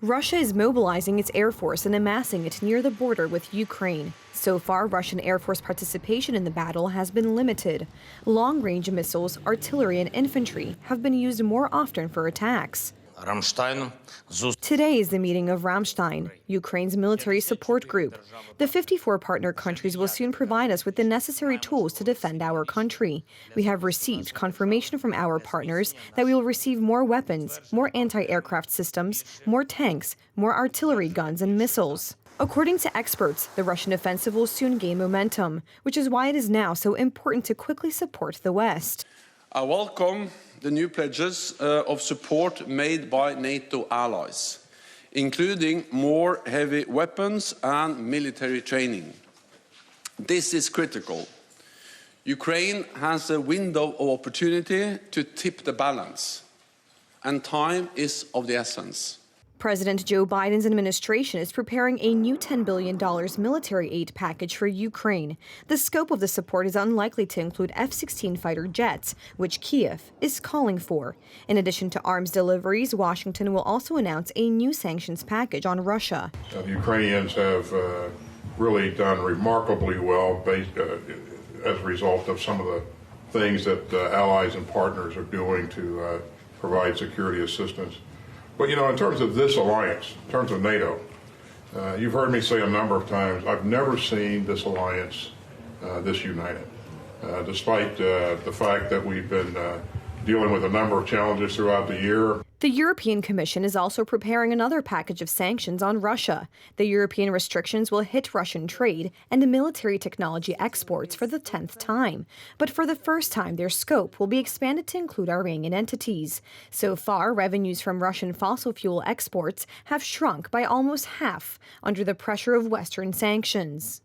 Russia is mobilizing its air force and amassing it near the border with Ukraine. So far, Russian Air Force participation in the battle has been limited. Long-range missiles, artillery, and infantry have been used more often for attacks. Today is the meeting of Ramstein, Ukraine's military support group. The 54 partner countries will soon provide us with the necessary tools to defend our country. We have received confirmation from our partners that we will receive more weapons, more anti-aircraft systems, more tanks, more artillery guns and missiles. According to experts, the Russian offensive will soon gain momentum, which is why it is now so important to quickly support the West. I welcome the new pledges of support made by NATO allies, including more heavy weapons and military training. This is critical. Ukraine has a window of opportunity to tip the balance, and time is of the essence. President Joe Biden's administration is preparing a new $10 billion military aid package for Ukraine. The scope of the support is unlikely to include F-16 fighter jets, which Kyiv is calling for. In addition to arms deliveries, Washington will also announce a new sanctions package on Russia. The Ukrainians have really done remarkably well as a result of some of the things that allies and partners are doing to provide security assistance. But, you know, in terms of this alliance, in terms of NATO, you've heard me say a number of times, I've never seen this alliance this united, despite the fact that we've been dealing with a number of challenges throughout the year. The European Commission is also preparing another package of sanctions on Russia. The European restrictions will hit Russian trade and the military technology exports for the 10th time. But for the first time, their scope will be expanded to include Iranian entities. So far, revenues from Russian fossil fuel exports have shrunk by almost half under the pressure of Western sanctions.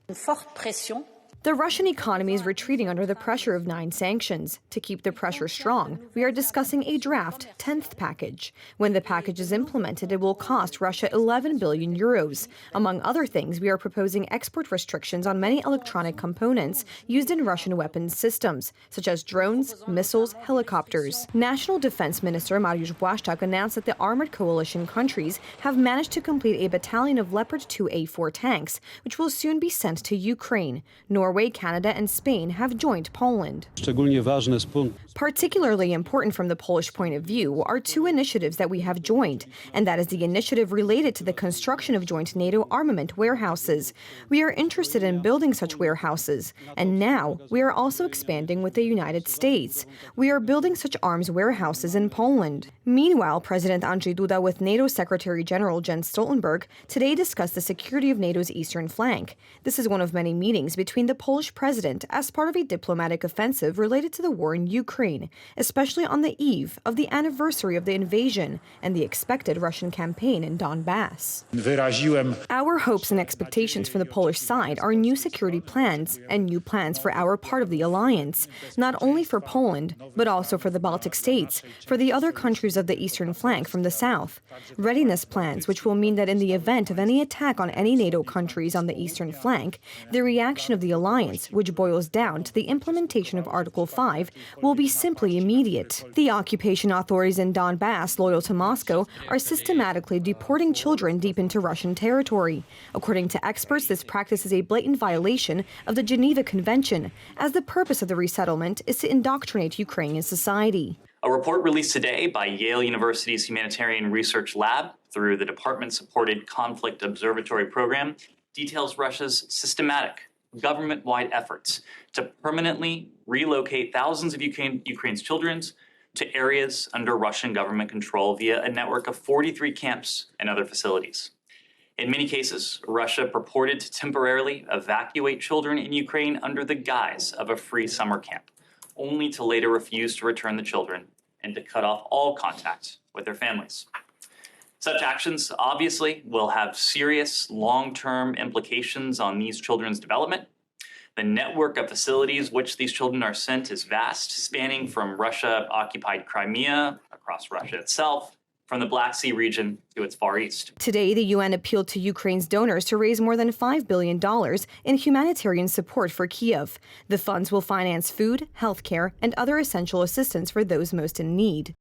The Russian economy is retreating under the pressure of 9 sanctions. To keep the pressure strong, we are discussing a draft 10th package. When the package is implemented, it will cost Russia 11 billion euros. Among other things, we are proposing export restrictions on many electronic components used in Russian weapons systems, such as drones, missiles, helicopters. National Defense Minister Mariusz Błaszczak announced that the armored coalition countries have managed to complete a battalion of Leopard 2A4 tanks, which will soon be sent to Ukraine. Norway, Canada, and Spain have joined Poland. Particularly important from the Polish point of view are 2 initiatives that we have joined, and that is the initiative related to the construction of joint NATO armament warehouses. We are interested in building such warehouses, and now we are also expanding with the United States. We are building such arms warehouses in Poland. Meanwhile, President Andrzej Duda with NATO Secretary General Jens Stoltenberg today discussed the security of NATO's eastern flank. This is one of many meetings between the Polish president as part of a diplomatic offensive related to the war in Ukraine, especially on the eve of the anniversary of the invasion and the expected Russian campaign in Donbass. Our hopes and expectations from the Polish side are new security plans and new plans for our part of the alliance, not only for Poland, but also for the Baltic states, for the other countries of the eastern flank from the south. Readiness plans, which will mean that in the event of any attack on any NATO countries on the eastern flank, the reaction of the alliance, which boils down to the implementation of Article 5, will be simply immediate. The occupation authorities in Donbass, loyal to Moscow, are systematically deporting children deep into Russian territory. According to experts, this practice is a blatant violation of the Geneva Convention, as the purpose of the resettlement is to indoctrinate Ukrainian society. A report released today by Yale University's Humanitarian Research Lab through the department-supported Conflict Observatory Program details Russia's systematic government-wide efforts to permanently relocate thousands of Ukraine's children to areas under Russian government control via a network of 43 camps and other facilities. In many cases, Russia purported to temporarily evacuate children in Ukraine under the guise of a free summer camp, only to later refuse to return the children and to cut off all contact with their families. Such actions obviously will have serious long-term implications on these children's development. The network of facilities which these children are sent is vast, spanning from Russia-occupied Crimea, across Russia itself, from the Black Sea region to its Far East. Today, the UN appealed to Ukraine's donors to raise more than $5 billion in humanitarian support for Kyiv. The funds will finance food, healthcare, and other essential assistance for those most in need.